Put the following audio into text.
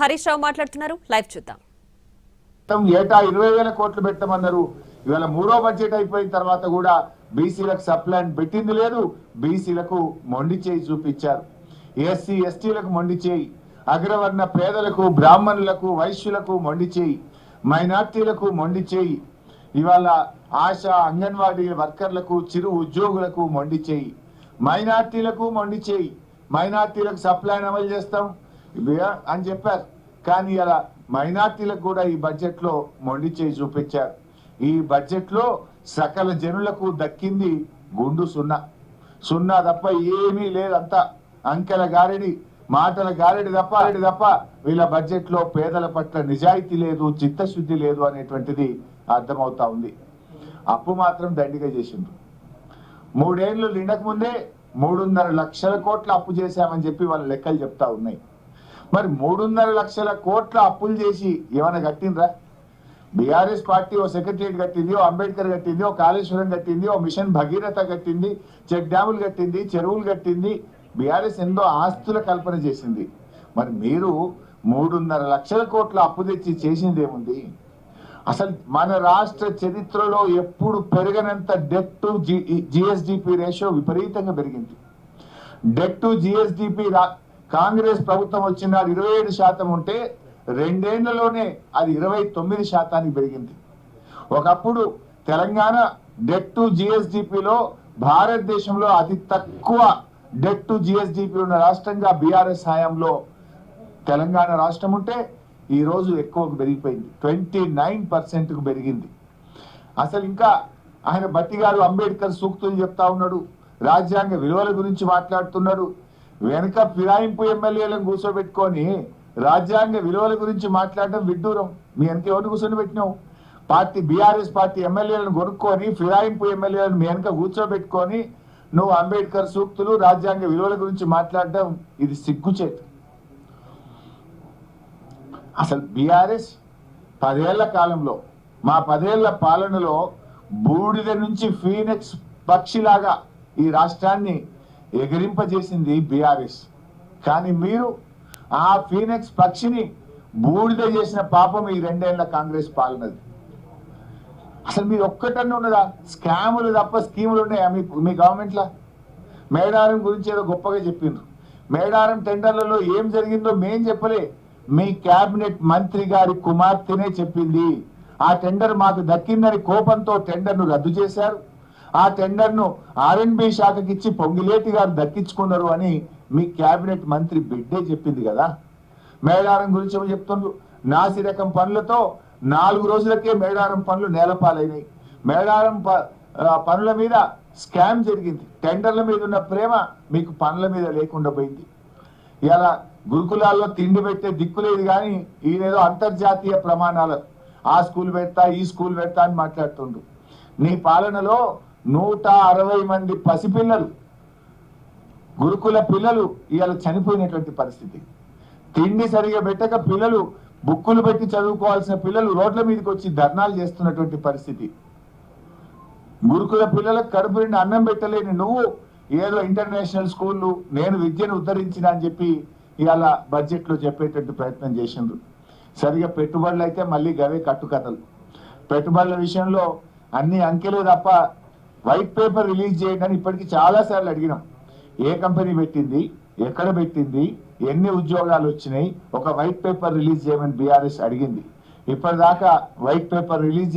హరీష్ రావు మాట్లాడుతున్నారు. లైవ్ చూద్దాం. ఏటా 20,000 కోట్లు పెట్టమన్నారు. ఇవాళ మూడో బడ్జెట్ అయిపోయిన తర్వాత కూడా బీసీలకు సప్లాన్ పెట్టింది లేదు. బీసీలకు మొండి చేయి చూపించారు. ఎస్సీ ఎస్టీలకు మొండి చేయి, అగ్రవర్ణ పేదలకు, బ్రాహ్మణులకు, వైశ్యులకు మొండి చేయి, మైనార్టీలకు మొండి చేయి, ఇవాళ ఆశా అంగన్వాడీ వర్కర్లకు, చిరు ఉద్యోగులకు మొండి చేయి, మైనార్టీలకు మొండి చేయి, మైనార్టీలకు సప్లాన్ అమలు చేస్తాం అని చెప్పారు. కానీ ఇలా మైనార్టీలకు కూడా ఈ బడ్జెట్ లో మొండి చేయి చూపించారు. ఈ బడ్జెట్ లో సకల జనులకు దక్కింది గుండు సున్నా. సున్నా తప్ప ఏమీ లేదంతా అంకెల గారిడి, మాటల గారిడి తప్ప వీళ్ళ బడ్జెట్ లో పేదల పట్ల నిజాయితీ లేదు, చిత్తశుద్ధి లేదు అనేటువంటిది అర్థమవుతా ఉంది. అప్పు మాత్రం దండిగా చేసిండ్రు. 3 ఏళ్ళు నిండక ముందే 3.5 లక్షల కోట్ల అప్పు చేశామని చెప్పి వాళ్ళ లెక్కలు చెప్తా ఉన్నాయి. మరి 3.5 లక్షల కోట్ల అప్పులు చేసి ఏమైనా కట్టిండ్రా? బీఆర్ఎస్ పార్టీ ఓ సెక్రటరియట్ కట్టింది, ఓ అంబేద్కర్ కట్టింది, ఓ కాళేశ్వరం కట్టింది, ఓ మిషన్ భగీరథ కట్టింది, చెక్ డ్యాములు కట్టింది, చెరువులు కట్టింది. బీఆర్ఎస్ ఎంతో ఆస్తుల కల్పన చేసింది. మరి మీరు 3.5 లక్షల కోట్ల అప్పు తెచ్చి చేసింది ఏముంది? అసలు మన రాష్ట్ర చరిత్రలో ఎప్పుడు పెరగనంత డెట్ టు జిఎస్డిపి రేషియో విపరీతంగా పెరిగింది. డెట్ టు జిఎస్డిపి కాంగ్రెస్ ప్రభుత్వం వచ్చిన 27% ఉంటే 2 ఏళ్లలోనే అది 29% పెరిగింది. ఒకప్పుడు తెలంగాణ డెట్ టు జిఎస్డిపిలో భారతదేశంలో అతి తక్కువ డెట్ టు జిఎస్డిపి ఉన్న రాష్ట్రంగా బీఆర్ఎస్ హయాంలో తెలంగాణ రాష్ట్రం ఉంటే ఈ రోజు ఎక్కువకు పెరిగిపోయింది. 29%కు పెరిగింది. అసలు ఇంకా ఆయన బట్టి గారు అంబేద్కర్ సూక్తులు చెప్తా ఉన్నాడు, రాజ్యాంగ విలువల గురించి మాట్లాడుతున్నాడు. వెనక ఫిరాయింపు ఎమ్మెల్యేలను కూర్చోబెట్టుకొని రాజ్యాంగ విలువల గురించి మాట్లాడడం విడ్డూరం. మీ వెనక ఎవరిని కూర్చొని పెట్టినావు? బీఆర్ఎస్ పార్టీ ఎమ్మెల్యేలను కొనుక్కొని ఫిరాయింపు ఎమ్మెల్యేలను మీ వెనక కూర్చోబెట్టుకొని నువ్వు అంబేద్కర్ సూక్తులు, రాజ్యాంగ విలువల గురించి మాట్లాడడం ఇది సిగ్గుచేటు. అసలు బీఆర్ఎస్ 10 ఏళ్ల కాలంలో, మా 10 ఏళ్ల పాలనలో బూడిద నుంచి ఫీనిక్స్ పక్షిలాగా ఈ రాష్ట్రాన్ని ఎగిరింపజేసింది బీఆర్ఎస్. కానీ మీరు ఆ ఫీనిక్స్ పక్షిని బూడిద చేసిన పాపం ఈ 2 ఏళ్ల కాంగ్రెస్ పాలనది. అసలు మీరు ఒక్కటన్నా ఉన్నదా? స్కాములు తప్ప స్కీములు ఉన్నాయా మీ గవర్నమెంట్లో? మేడారం గురించి ఏదో గొప్పగా చెప్పిండ్రు. మేడారం టెండర్లలో ఏం జరిగిందో మేం చెప్పలే, మీ కేబినెట్ మంత్రి గారి కుమార్తెనే చెప్పింది. ఆ టెండర్ మాకు దక్కిందని కోపంతో టెండర్ను రద్దు చేశారు. ఆ టెండర్ను ఆర్ఎండ్బి శాఖకి ఇచ్చి పొంగిలేటి గారు దక్కించుకున్నారు అని మీ కేబినెట్ మంత్రి బిడ్డే చెప్పింది కదా. మేడారం గురించి ఏమో చెప్తున్నారు. నాసి రకం పనులతో 4 రోజులకే మేడారం పనులు నేలపాలైనాయి. మేడారం పనుల మీద స్కామ్ జరిగింది. టెండర్ల మీద ఉన్న ప్రేమ మీకు పనుల మీద లేకుండా పోయింది. ఇలా గురుకులాల్లో తిండి పెట్టే దిక్కులేదు కానీ ఈయనేదో అంతర్జాతీయ ప్రమాణాలు ఆ స్కూల్ పెడతా, ఈ స్కూల్ పెడతా అని మాట్లాడుతుండ్రు. నీ పాలనలో 160 మంది పసిపిల్లలు, గురుకుల పిల్లలు ఇవాళ చనిపోయినటువంటి పరిస్థితి. తిండి సరిగా పెట్టక పిల్లలు, బుక్కులు పెట్టి చదువుకోవాల్సిన పిల్లలు రోడ్ల మీదకి వచ్చి ధర్నాలు చేస్తున్నటువంటి పరిస్థితి. గురుకుల పిల్లలకు కడుపు నిండి అన్నం పెట్టలేని నువ్వు ఏదో ఇంటర్నేషనల్ స్కూళ్ళు, నేను విద్యను ఉద్ధరించిన అని చెప్పి ఇవాళ బడ్జెట్ లో చెప్పేటట్టు ప్రయత్నం చేసిండ్రు. సరిగా పెట్టుబడులు అయితే మళ్ళీ గవే కట్టుకథలు. పెట్టుబడుల విషయంలో అన్ని అంకెలే తప్ప వైట్ పేపర్ రిలీజ్ చేయడానికి ఇప్పటికీ చాలా సార్లు అడిగినాం. ఏ కంపెనీ పెట్టింది, ఎక్కడ పెట్టింది, ఎన్ని ఉద్యోగాలు వచ్చినాయి, ఒక వైట్ పేపర్ రిలీజ్ చేయమని బీఆర్ఎస్ అడిగింది. ఇప్పటిదాకా వైట్ పేపర్ రిలీజ్